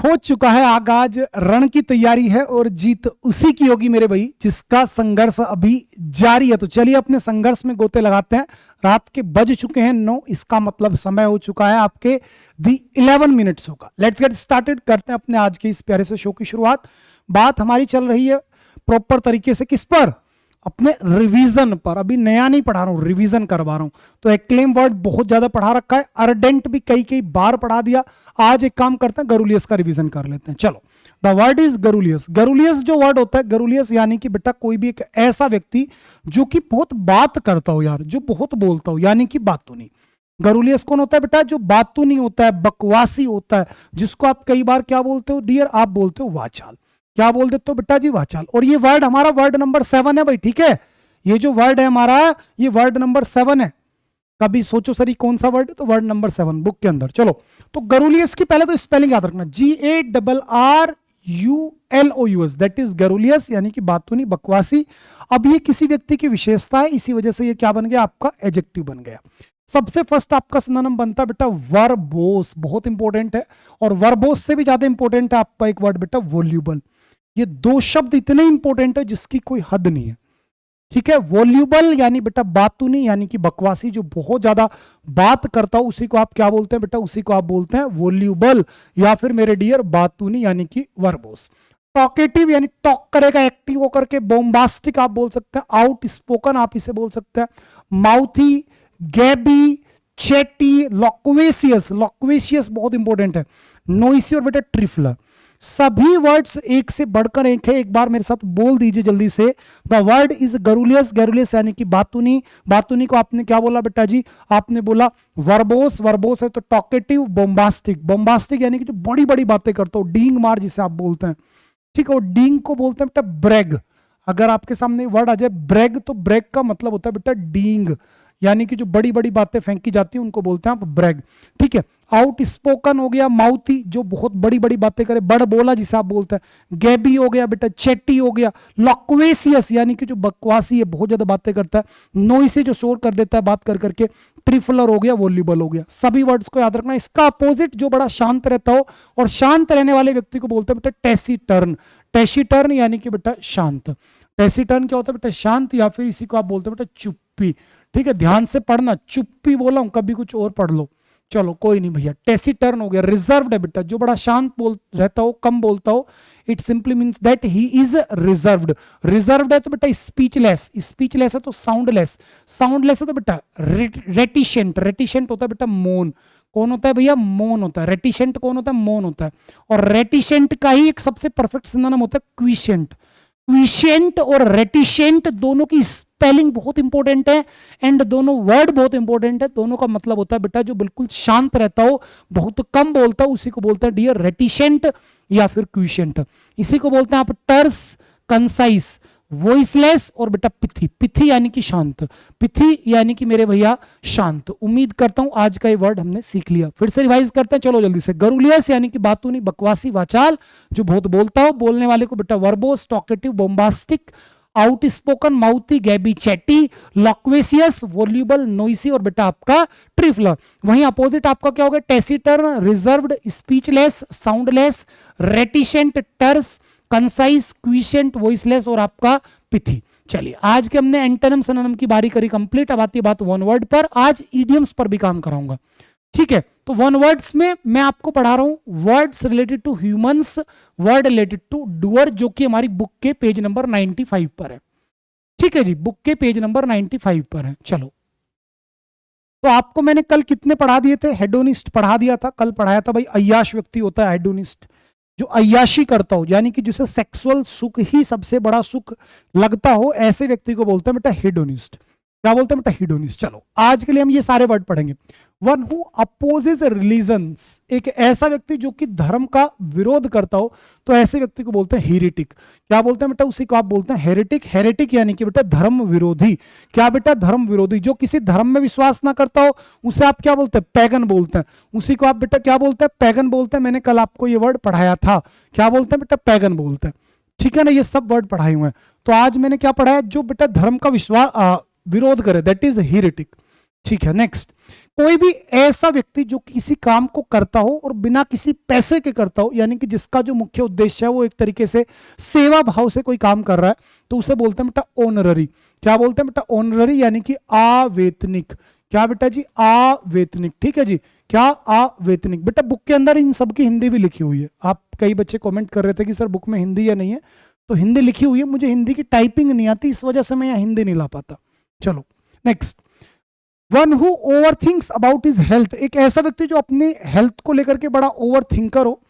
हो चुका है आगाज, रण की तैयारी है और जीत उसी की होगी मेरे भाई जिसका संघर्ष अभी जारी है। तो चलिए अपने संघर्ष में गोते लगाते हैं। रात के बज चुके हैं 9, इसका मतलब समय हो चुका है आपके दी 11 मिनट्स होगा। लेट्स गेट स्टार्टेड, करते हैं अपने आज के इस प्यारे से शो की शुरुआत। बात हमारी चल रही है प्रॉपर तरीके से किस पर, अपने रिवीजन पर। अभी नया नहीं पढ़ा रहा हूं, रिवीजन करवा रहा हूं। तो एक्लेम वर्ड बहुत ज्यादा पढ़ा रखा है, अर्डेंट भी कई कई बार पढ़ा दिया। आज एक काम करते हैं, गरुलियस का रिवीजन कर लेते हैं। चलो, द वर्ड इज गरुलियस। गरुलियस जो वर्ड होता है, गरुलियस यानी कि बेटा कोई भी एक ऐसा व्यक्ति जो कि बहुत बात करता हो यार, जो बहुत बोलता हो, यानी कि बातूनी। गरुलियस कौन होता है बेटा? जो बातूनी होता है, बकवासी होता है, जिसको आप कई बार क्या बोलते हो डियर? आप बोलते हो वाचाल। क्या बोल देते हो बेटा जी? वाचाल। और ये वर्ड हमारा वर्ड नंबर 7 है भाई, ठीक है? ये जो वर्ड है हमारा, ये वर्ड नंबर 7 है। कभी सोचो सर कौन सा वर्ड है? तो वर्ड नंबर 7 बुक के अंदर। चलो, तो गरुलियस की पहले तो स्पेलिंग याद रखना, GARRULOUS, दैट इज गरुलियस, यानी कि बातूनी, बकवासी। अब ये किसी व्यक्ति की विशेषता है, इसी वजह से ये क्या बन गया? आपका एडजेक्टिव बन गया। सबसे फर्स्ट आपका सिनोनिम बनता है बेटा वर्बोस, बहुत इंपॉर्टेंट है। और वर्बोस से भी ज्यादा इंपॉर्टेंट है आपका एक वर्ड बेटा वॉल्यूबल। ये दो शब्द इतने इंपॉर्टेंट है जिसकी कोई हद नहीं है, ठीक है? वॉल्यूबल यानी बेटा बातूनी, यानी कि बकवासी, जो बहुत ज्यादा बात करता हो, उसी को आप क्या बोलते हैं बेटा? उसी को आप बोलते हैं वॉल्यूबल, या फिर मेरे डियर बातूनी, यानी कि वर्बोस। टॉकेटिव यानी टॉक करेगा एक्टिव होकर के, बोम्बास्टिक आप बोल सकते हैं, आउट स्पोकन आप इसे बोल सकते हैं, माउथी, गैबी, चैटी, लॉक्वेशियस, लॉक्वेशियस बहुत इंपॉर्टेंट है, नोइसी और बेटा ट्रिफलर। सभी वर्ड्स एक से बढ़कर एक है। एक बार मेरे साथ बोल दीजिए जल्दी से, द वर्ड इज गरुलियस। गरुलियस यानी कि बातूनी। बातूनी को आपने क्या बोला बेटा जी? आपने बोला वर्बोस। वर्बोस है तो टॉकेटिव, बोम्बास्टिक। बोम्बास्टिक यानी कि जो बड़ी बड़ी बातें करते हो, डींग मार जिसे आप बोलते हैं, ठीक है? और डींग को बोलते हैं बेटा ब्रैग। अगर आपके सामने वर्ड आ जाए ब्रैग, तो ब्रैग का मतलब होता है बेटा डींग, यानी कि जो बड़ी बड़ी बातें फेंकी जाती हैं उनको बोलते हैं आप ब्रैग, ठीक है? आउट स्पोकन हो गया, माउथी जो बहुत बड़ी बड़ी बातें करे, बड़ बोला जिसे आप बोलते हैं, गैबी हो गया बेटा, चैटी हो गया, लॉक्वेशियस यानी कि जो बकवासी है, बहुत ज्यादा बातें करता है, नोइसी जो शोर कर देता है बात कर करके, ट्रिफलर हो गया, वॉल्यूबल हो गया। सभी वर्ड्स को याद रखना। इसका अपोजिट जो बड़ा शांत रहता हो, और शांत रहने वाले व्यक्ति को बोलते हैं बेटा टेसिटर्न। टेसिटर्न यानी कि बेटा शांत। टेसिटर्न क्या होता है बेटा? शांत, या फिर इसी को आप बोलते हैं बेटा चुप्पी, ठीक है? ध्यान से पढ़ना, चुप्पी बोला हूं, कभी कुछ और पढ़ लो। चलो कोई नहीं भैया। टेसिटर्न हो गया, रिजर्व्ड है बेटा, जो बड़ा शांत बोल रहता हो, कम बोलता हो। It simply means that he is reserved. Reserved है तो बेटा स्पीचलेस। स्पीचलेस है तो साउंडलेस। साउंडलेस है तो बेटा रेटिशेंट। रेटिशेंट होता है बेटा मौन। कौन होता है भैया? मौन होता है। रेटिशेंट कौन होता है? मौन होता है। और रेटिशेंट का ही एक सबसे परफेक्ट सिनोनिम होता है क्विशेंट। क्विशेंट और रेटिशेंट दोनों की स्पेलिंग बहुत इंपॉर्टेंट है, एंड दोनों वर्ड बहुत इंपॉर्टेंट है। दोनों का मतलब होता है बेटा जो बिल्कुल शांत रहता हो, बहुत कम बोलता हो, उसी को बोलते हैं डियर रेटिशेंट या फिर क्विशेंट। इसी को बोलते हैं आप टर्स, कंसाइज, वॉइसलेस और बेटा पिथी। पिथी यानी कि शांत। पिथी यानी कि मेरे भैया शांत। उम्मीद करता हूं आज का ये वर्ड हमने सीख लिया। फिर से रिवाइज करते हैं, चलो जल्दी से। गरुलियस यानी कि बातूनी, बकवासी, वाचाल, जो बहुत बोलता हो, बोलने वाले को बेटा verbose, talkative, bombastic, outspoken, mouthy, gabby, chatty, loquacious, voluble, noisy और बेटा आपका ट्रिफलर। वहीं अपोजिट आपका क्या होगा? Taciturn, reserved, speechless, soundless, reticent, terse, concise, quiescent, voiceless और आपका पिथी। चलिए, आज के हमने एंटोनिम सिनोनिम की बारी करी कंप्लीट। अब आती है बात वन वर्ड पर। आज इडियम्स पर भी काम कराऊंगा, ठीक है? तो वन वर्ड्स में मैं आपको पढ़ा रहा हूं words related to humans, word related to doer, जो कि हमारी बुक के पेज नंबर 95 पर है, ठीक है जी? बुक के पेज नंबर 95 पर है। चलो, तो आपको मैंने कल कितने पढ़ा दिए थे? हेडोनिस्ट पढ़ा दिया था, कल पढ़ाया था भाई अय्याश व्यक्ति होता है हेडोनिस्ट, जो अय्याशी करता हो, यानी कि जिसे सेक्सुअल सुख ही सबसे बड़ा सुख लगता हो, ऐसे व्यक्ति को बोलते हैं बेटा हेडोनिस्ट। क्या बोलते हैं बेटा? हेडोनिस्ट। चलो, आज के लिए हम ये सारे वर्ड पढ़ेंगे। वन हु अपोजेस रिलीजन्स, एक ऐसा व्यक्ति जो कि धर्म का विरोध करता हो, तो ऐसे व्यक्ति को बोलते हैं हेरेटिक। क्या बोलते हैं बेटा? उसी को आप बोलते हैं हेरेटिक। हेरेटिक यानी कि बेटा धर्म विरोधी। क्या बेटा? धर्म विरोधी। जो किसी धर्म में विश्वास ना करता हो, उसे आप क्या बोलते हैं? पैगन बोलते हैं। उसी को आप बेटा क्या बोलते हैं? पैगन बोलते हैं। मैंने कल आपको ये वर्ड पढ़ाया था। क्या बोलते हैं बेटा? पैगन बोलते हैं, ठीक है ना? ये सब वर्ड पढ़ाए हुए हैं। तो आज मैंने क्या पढ़ाया? जो बेटा धर्म का विश्वास विरोध करे, दैट इज हेरेटिक। ठीक है, नेक्स्ट, कोई भी ऐसा व्यक्ति जो किसी काम को करता हो और बिना किसी पैसे के करता हो, यानी कि जिसका जो मुख्य उद्देश्य है वो एक तरीके से सेवा भाव से कोई काम कर रहा है, तो उसे बोलते हैं बेटा ऑनररी। क्या बोलते हैं बेटा? ऑनररी, यानी कि आवेतनिक। क्या बेटा जी? आवेतनिक। ठीक है जी, क्या? आवेतनिक। बेटा बुक के अंदर इन सब की हिंदी भी लिखी हुई है। आप कई बच्चे कमेंट कर रहे थे कि सर बुक में हिंदी या नहीं है, तो हिंदी लिखी हुई है। मुझे हिंदी की टाइपिंग नहीं आती, इस वजह से मैं यहाँ हिंदी नहीं ला पाता। चलो next, one who over thinks about his health, एक ऐसा व्यक्ति जो अपने हेल्थ को लेकर के बड़ा ओवर थिंकर हो,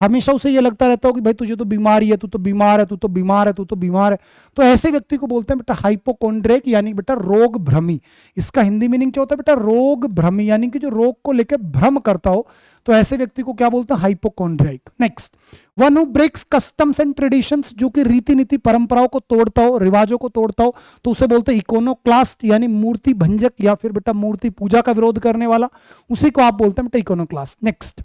हमेशा उसे ये लगता रहता हो कि भाई तुझे तो बीमारी है, तू तो बीमार है, तू तो बीमार है, तू तो बीमार है, तो ऐसे व्यक्ति को बोलते हैं बेटा हाइपोकोंड्रियक, यानी बेटा रोग भ्रमी। इसका हिंदी मीनिंग क्या होता है बेटा? रोग भ्रमी, यानी कि जो रोग को लेकर भ्रम करता हो, तो ऐसे व्यक्ति को क्या बोलते हैं? Hypochondriac. Next, one who breaks customs and traditions, जो कि रीति नीति परंपराओं को तोड़ता हो, रिवाजों को तोड़ता हो, तो उसे बोलते हैं इकोनोक्लास्ट, यानी मूर्ति भंजक या फिर बेटा मूर्ति पूजा का विरोध करने वाला, उसी को आप बोलते हैं बेटा iconoclast. Next,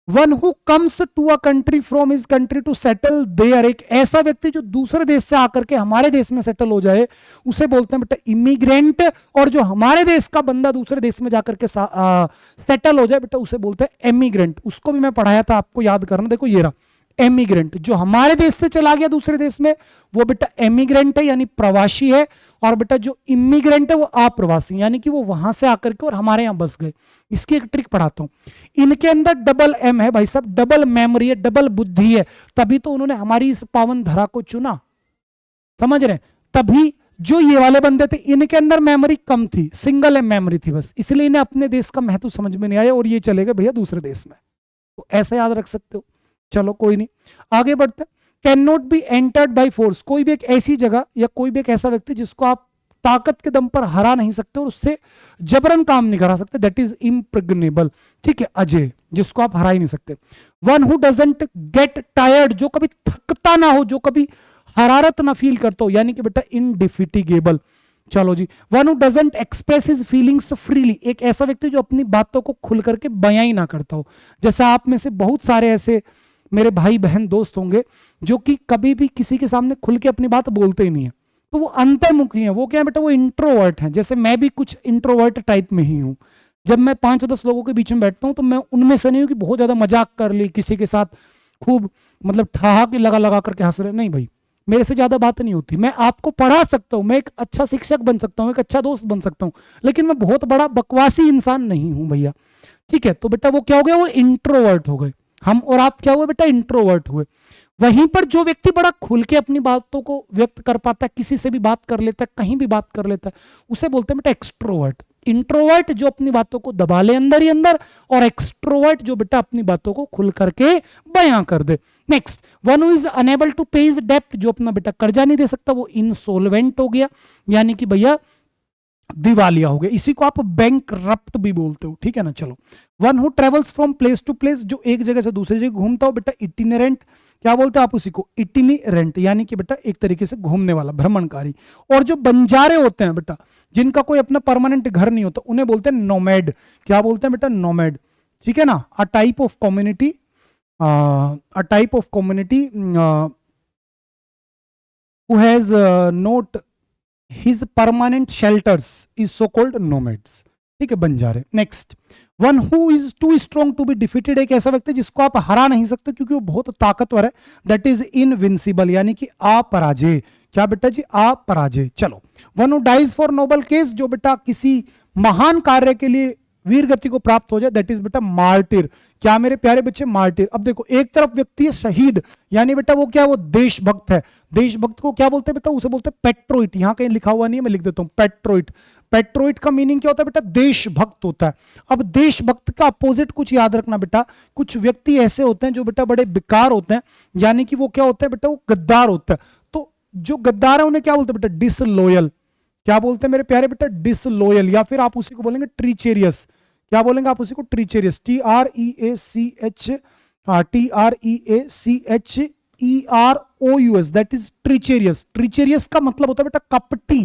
one who comes to a country from his country to settle there, एक ऐसा व्यक्ति जो दूसरे देश से आकर के हमारे देश में सेटल हो जाए, उसे बोलते हैं बेटा इमिग्रेंट। और जो हमारे देश का बंदा दूसरे देश में जाकर के सेटल हो जाए बेटा, उसे बोलते हैं एमिग्रेंट। उसको भी मैं पढ़ाया था, आपको याद करना। देखो ये रहा एमिग्रेंट, जो हमारे देश से चला गया दूसरे देश में, वो बेटा एमिग्रेंट है, यानी प्रवासी है। और बेटा जो इमिग्रेंट है वो अप्रवासी, यानी कि वो वहां से आकर के और हमारे यहां बस गए। इसकी एक ट्रिक पढ़ाता हूं। इनके अंदर डबल एम है भाई साहब, डबल मेमोरी है, डबल बुद्धि है, तभी तो उन्होंने हमारी इस पावन धरा को चुना। समझ रहे? तभी जो ये वाले बंदे थे, इनके अंदर मेमोरी कम थी, सिंगल एम मेमोरी थी बस, इसलिए इन्हें अपने देश का महत्व समझ में नहीं आया और ये चले गए भैया दूसरे देश में। तो ऐसा याद रख सकते हो। चलो कोई नहीं, आगे बढ़ते हैं। Can not be entered by force, कोई भी एक ऐसी जगह या कोई भी एक ऐसा व्यक्ति जिसको आप ताकत के दम पर हरा नहीं सकते और उससे जबरन काम नहीं करा सकते, दैट इज इम्प्रेग्नेबल। ठीक है, अजय, जिसको आप हरा ही नहीं सकते। One who doesn't get tired, जो कभी थकता ना हो, जो कभी हरारत ना फील करता हो, यानी कि बेटा इनडिफिटिगेबल। चलो जी, one who doesn't express his feelings freely, एक ऐसा व्यक्ति जो अपनी बातों को खुल करके बयां ही ना करता हो। जैसे आप में से बहुत सारे ऐसे मेरे भाई बहन दोस्त होंगे जो कि कभी भी किसी के सामने खुल के अपनी बात बोलते ही नहीं है, तो वो अंतर्मुखी हैं। वो क्या है बेटा? वो इंट्रोवर्ट हैं। जैसे मैं भी कुछ इंट्रोवर्ट टाइप में ही हूं। जब मैं 5-10 लोगों के बीच में बैठता हूं तो मैं उनमें से नहीं हूं कि बहुत ज्यादा मजाक कर ली किसी के साथ, खूब मतलब ठहाके लगा लगा करके हंस रहे, नहीं भाई, मेरे से ज्यादा बात नहीं होती। मैं आपको पढ़ा सकता हूं, मैं एक अच्छा शिक्षक बन सकता हूं, एक अच्छा दोस्त बन सकता हूं, लेकिन मैं बहुत बड़ा बकवासी इंसान नहीं हूं भैया। ठीक है, तो बेटा वो क्या हो गया? वो इंट्रोवर्ट हो गए। हम और आप क्या हुए बेटा? इंट्रोवर्ट हुए। वहीं पर जो व्यक्ति बड़ा खुल के अपनी बातों को व्यक्त कर पाता है, किसी से भी बात कर लेता है, कहीं भी बात कर लेता है, उसे बोलते हैं बेटा एक्सट्रोवर्ट। इंट्रोवर्ट जो अपनी बातों को दबा ले अंदर ही अंदर, और एक्सट्रोवर्ट जो बेटा अपनी बातों को खुल करके बयां कर दे। Next, one who is unable to pay his डेब्ट, जो अपना बेटा कर्जा नहीं दे सकता, वो इंसोल्वेंट हो गया, यानी कि भैया दिवालिया हो गया। इसी को आप बैंक रप्ट भी बोलते हो। ठीक है ना? चलो, one who travels from place to place, जो एक जगह से दूसरी जगह घूमता हो बेटा इटिनेरेंट। क्या बोलते हैं आप उसी को? इटिनेरेंट, यानी कि बेटा एक तरीके से घूमने वाला, भ्रमणकारी। और जो बंजारे होते हैं बेटा, जिनका कोई अपना परमानेंट घर नहीं होता, उन्हें बोलते हैं नोमैड। क्या बोलते हैं बेटा? नोमैड। ठीक है ना? A type of community, a type of community who has not his permanent shelters is so called nomads. ठीक है, बंजारे। Next, one who is too strong to be defeated, एक ऐसा व्यक्ति जिसको आप हरा नहीं सकते क्योंकि वो बहुत ताकतवर है, दैट इज इनविंसिबल, यानी कि अपराजय। क्या बेटा जी? अपराजय। चलो, one who dies for noble cause, जो बेटा किसी महान कार्य के लिए वीर गति को प्राप्त हो जाए, दैट इज बेटा मार्टिर। क्या मेरे प्यारे बच्चे? मार्टिर। अब देखो, एक तरफ व्यक्ति है शहीद, यानी बेटा वो क्या है? वो देशभक्त है। देशभक्त को क्या बोलते हैं बेटा? उसे बोलते हैं पेट्रोइट। यहां कहीं लिखा हुआ नहीं है, मैं लिख देता हूं, पेट्रोइट। पेट्रोइट का मीनिंग क्या होता है बेटा? देशभक्त होता है। अब देशभक्त का अपोजिट कुछ याद रखना बेटा, कुछ व्यक्ति ऐसे होते हैं जो बेटा बड़े बेकार होते हैं, यानी कि वो क्या होता है बेटा? वो गद्दार होता है। तो जो गद्दार है उन्हें क्या बोलते हैं बेटा? डिसलॉयल। क्या बोलते हैं मेरे प्यारे बेटा? डिसलॉयल। या फिर आप उसी को बोलेंगे ट्रीचेरियस। क्या बोलेंगे आप उसी को? Treacherous. TREACHEREUS, that is treacherous. Treacherous का मतलब होता है बेटा कपटी।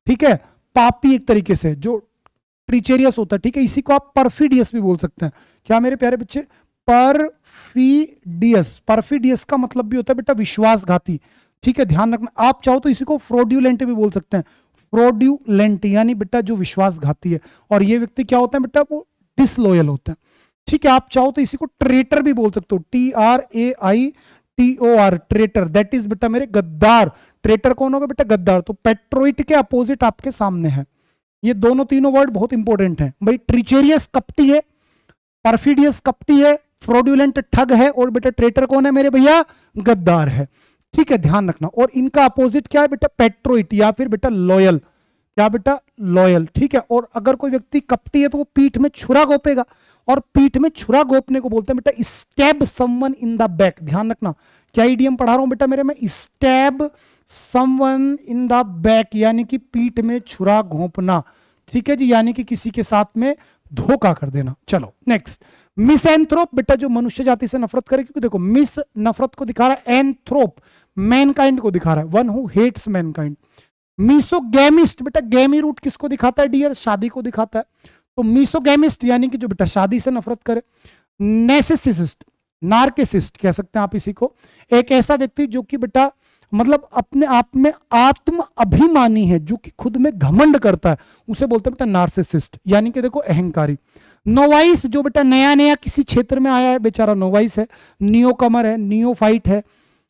ठीक है, पापी एक तरीके से जो ट्रीचेरियस होता है। ठीक है, इसी को आप परफिडियस भी बोल सकते हैं। क्या मेरे प्यारे बच्चे? परफिडियस। परफिडियस का मतलब भी होता है बेटा विश्वासघाती। ठीक है, ध्यान रखना। आप चाहो तो इसी को फ्रॉड्यूलेंट भी बोल सकते हैं। फ्रॉड्यूलेंट यानी बेटा जो विश्वासघाती है, और ये व्यक्ति क्या होता है बेटा, वो डिसलॉयल होता है। ठीक है, आप चाहो तो इसी को ट्रेटर भी बोल सकते हो, TRAITOR, ट्रेटर, दैट इज बेटा मेरे गद्दार। ट्रेटर कौन होगा बेटा, गद्दार। तो पेट्रोइट के अपोजिट आपके सामने है। ये दोनों तीनों वर्ड बहुत इंपॉर्टेंट हैं भाई। ट्रिचेरियस कपटी है, परफिडियस कपटी है, फ्रॉड्यूलेंट ठग है, और बेटा ट्रेटर कौन है मेरे भैया, गद्दार है। ठीक है, ध्यान रखना। और इनका अपोजिट क्या है बेटा, पेट्रोइट या फिर बेटा लॉयल। क्या बेटा, लॉयल। ठीक है, और अगर कोई व्यक्ति कपटी है तो वो पीठ में छुरा घोपेगा, और पीठ में छुरा घोपने को बोलते हैं बेटा stab someone in the back. ध्यान रखना, क्या ईडीएम पढ़ा रहा हूं बेटा मेरे में, stab someone in the back, यानी कि पीठ में छुरा घोंपना। ठीक है जी, यानी कि किसी के साथ में धोखा कर देना। चलो नेक्स्ट, मिसएंथ्रोप, बेटा जो मनुष्य जाति से नफरत करे, क्योंकि देखो मिस नफरत को दिखा रहा है, एंथ्रोप मैनकाइंड को दिखा रहा है, one who hates mankind. Misogamist, बेटा गैमी रूट किसको दिखाता है डियर, शादी को दिखाता है। तो मिसोगैमिस्ट यानी कि जो बेटा शादी से नफरत करे। नेसेसिस्ट, नार्किसिस्ट कह सकते हैं आप इसी को, एक ऐसा व्यक्ति जो कि बेटा मतलब अपने आप में आत्म अभिमानी है, जो कि खुद में घमंड करता है, उसे बोलते हैं बेटा नार्सिसिस्ट, यानी कि देखो अहंकारी। नोवाइस, जो बेटा नया नया किसी क्षेत्र में आया है, बेचारा नोवाइस है। नियोकमर है, नियोफाइट है।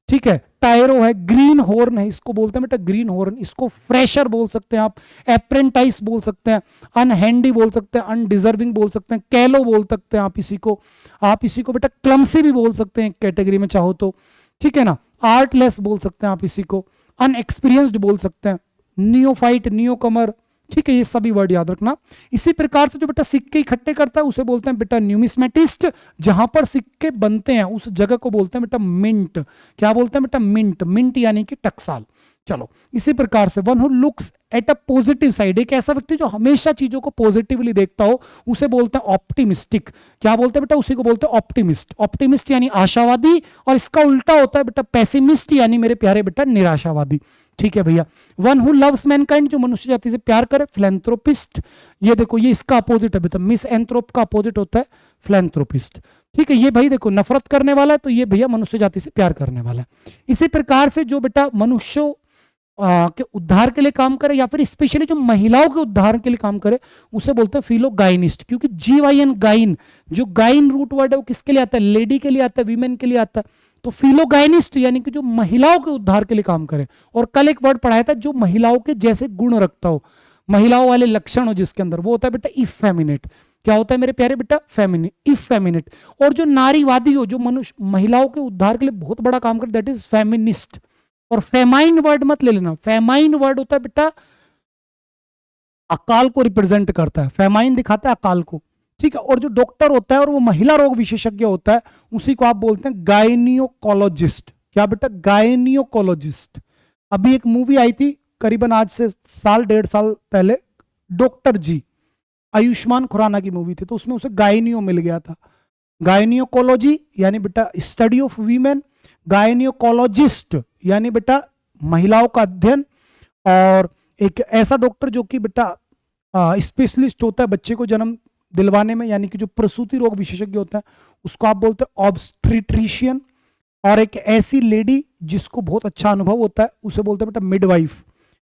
ठीक है, टायरो है, ग्रीन हॉर्न है, इसको बोलते हैं बेटा ग्रीन हॉर्न। इसको फ्रेशर बोल सकते हैं आप, अप्रेंटाइज बोल सकते हैं, अनहैंडी बोल सकते हैं, अनडिजर्विंग बोल सकते हैं, कैलो बोल सकते हैं आप इसी को। आप इसी को बेटा क्लमसी भी बोल सकते हैं कैटेगरी में चाहो तो। ठीक है ना, आर्टलेस बोल सकते हैं आप इसी को, अनएक्सपीरियंस्ड बोल सकते हैं, नियोफाइट, नियोकमर। ठीक है, ये सभी वर्ड याद रखना। इसी प्रकार से जो बेटा सिक्के इकट्ठे करता है उसे बोलते हैं बेटा न्यूमिस्मेटिस्ट। जहां पर सिक्के बनते हैं उस जगह को बोलते हैं बेटा मिंट। क्या बोलते हैं बेटा, मिंट। मिंट यानी कि टकसाल। चलो, इसी प्रकार से one who looks at a positive side, एक ऐसा व्यक्ति जो हमेशा चीजों को पॉजिटिवली देखता हो, उसे बोलते हैं ऑप्टिमिस्टिक। क्या बोलते हैं बेटा, उसी को बोलते हैं ऑप्टिमिस्ट। ऑप्टिमिस्ट यानी आशावादी, और इसका उल्टा होता है बेटा पेसिमिस्ट, यानी मेरे प्यारे बेटा निराशावादी। ठीक है भैया, वन हु लव्स मैनकाइंड, जो मनुष्य जाति से प्यार करे। फिलैंथ्रोपिस्ट, ये देखो ये इसका अपोजिट है बेटा, मिस एंथ्रोप का अपोजिट होता है फिलैंथ्रोपिस्ट। ठीक है, ये भाई देखो नफरत करने वाला है, तो ये भैया मनुष्य जाति से प्यार करने वाला है। इसी प्रकार से जो बेटा मनुष्यों के उद्धार के लिए काम करे, या फिर स्पेशली जो महिलाओं के उद्धार के लिए काम करे, उसे बोलते हैं फिलोगाइनिस्ट। क्योंकि GYN गाइन, जो गाइन रूट वर्ड है वो किसके लिए आता है, लेडी के लिए आता है, वीमेन के लिए आता है। तो फिलोगाइनिस्ट यानी कि जो महिलाओं के उद्धार के लिए काम करे। और कल एक वर्ड पढ़ाया था, जो महिलाओं के जैसे गुण रखता हो, महिलाओं वाले लक्षण हो जिसके अंदर, वो होता है बेटा इफेमिनेट। क्या होता है मेरे प्यारे बेटा, फेमिनेट, इफेमिनेट। और जो नारीवादी हो, जो मनुष्य महिलाओं के उद्धार के लिए बहुत बड़ा काम करे, दैट इज फेमिनिस्ट। और फेमाइन वर्ड मत ले लेना, फेमाइन वर्ड होता है बेटा अकाल को रिप्रेजेंट करता है, फेमाइन दिखाता है अकाल को। ठीक है, और जो डॉक्टर होता है और वो महिला रोग विशेषज्ञ होता है, उसी को आप बोलते हैं गायनियोकोलॉजिस्ट। क्या बेटा, गायनियोकोलॉजिस्ट। अभी एक मूवी आई थी करीबन आज से साल 1.5 साल पहले, डॉक्टर जी, आयुष्मान खुराना की मूवी थी, तो उसमें उसे गायनियो मिल गया था। गायनियोकोलॉजी यानी बेटा स्टडी ऑफ वीमेन, गायनियोकोलॉजिस्ट यानी बेटा महिलाओं का अध्ययन, और एक ऐसा डॉक्टर जो कि बेटा स्पेशलिस्ट होता है बच्चे को जन्म दिलवाने में, यानी कि जो प्रसूति रोग विशेषज्ञ होता है, उसको आप बोलते हैं ऑब्स्ट्रिट्रिशियन। और एक ऐसी लेडी जिसको बहुत अच्छा अनुभव होता है, उसे बोलते हैं बेटा मिडवाइफ,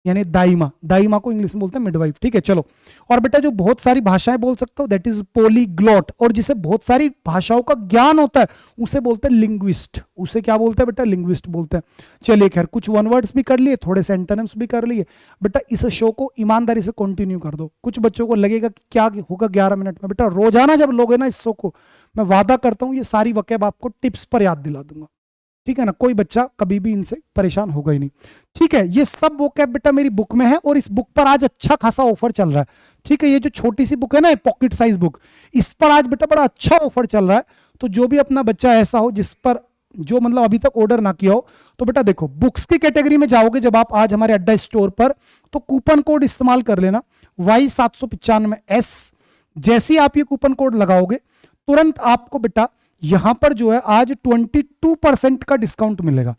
यानी दाइमा। दाइमा को इंग्लिश में बोलते हैं मिडवाइफ। ठीक है, चलो। और बेटा जो बहुत सारी भाषाएं बोल सकते हो, दैट इज पॉलीग्लॉट। और जिसे बहुत सारी भाषाओं का ज्ञान होता है, उसे बोलते हैं लिंग्विस्ट। उसे क्या बोलते हैं बेटा, लिंग्विस्ट बोलते हैं। चलिए खैर, कुछ वन वर्ड्स भी कर लिए, थोड़े से एंटोनिम्स भी कर लिए। बेटा इस शो को ईमानदारी से कंटिन्यू कर दो। कुछ बच्चों को लगेगा कि क्या होगा 11 मिनट में, बेटा रोजाना जब लोगे ना इस शो को, मैं वादा करता हूं ये सारी वकैब आपको टिप्स पर याद दिला दूंगा। ठीक है ना, कोई बच्चा कभी भी इनसे परेशान होगा ही नहीं। ठीक है, ये सब वोकैब बेटा मेरी बुक में है, और इस बुक पर आज अच्छा खासा ऑफर चल रहा है। ठीक है, ये जो छोटी सी बुक है ना, पॉकेट साइज बुक, इस पर आज बेटा बड़ा अच्छा ऑफर चल रहा है। तो जो भी अपना बच्चा ऐसा हो जिस पर जो मतलब अभी तक ऑर्डर ना किया हो, तो बेटा देखो बुक्स की कैटेगरी में जाओगे जब आप आज हमारे अड्डा स्टोर पर, तो कूपन कोड इस्तेमाल कर लेना Y795S। जैसे ही आप ये कूपन कोड लगाओगे, तुरंत आपको बेटा यहां पर जो है आज 22% का डिस्काउंट मिलेगा।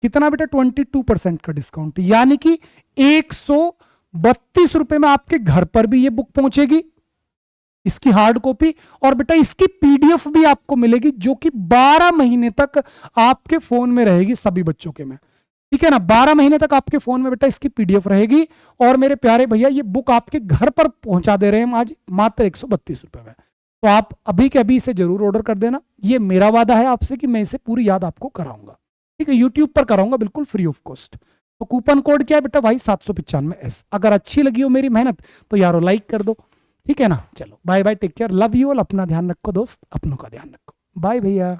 कितना बेटा, 22% का डिस्काउंट, यानी कि 132 रुपए में आपके घर पर भी ये बुक पहुंचेगी, इसकी हार्ड कॉपी, और बेटा इसकी PDF भी आपको मिलेगी, जो कि 12 महीने तक आपके फोन में रहेगी सभी बच्चों के में। ठीक है ना। 12 महीने तक आपके फोन में बेटा इसकी पीडीएफ रहेगी। और मेरे प्यारे भैया ये बुक आपके घर पर पहुंचा दे रहे हैं हम आज मात्र 132 रुपए में। तो आप अभी के अभी इसे जरूर ऑर्डर कर देना। ये मेरा वादा है आपसे कि मैं इसे पूरी याद आपको कराऊंगा, ठीक है, यूट्यूब पर कराऊंगा बिल्कुल फ्री ऑफ कॉस्ट। तो कूपन कोड क्या है बेटा भाई 795S। अगर अच्छी लगी हो मेरी मेहनत तो यारो लाइक कर दो, ठीक है ना। चलो bye bye, take care, love you all, अपना ध्यान रखो दोस्त, अपनों का ध्यान रखो, बाय भैया।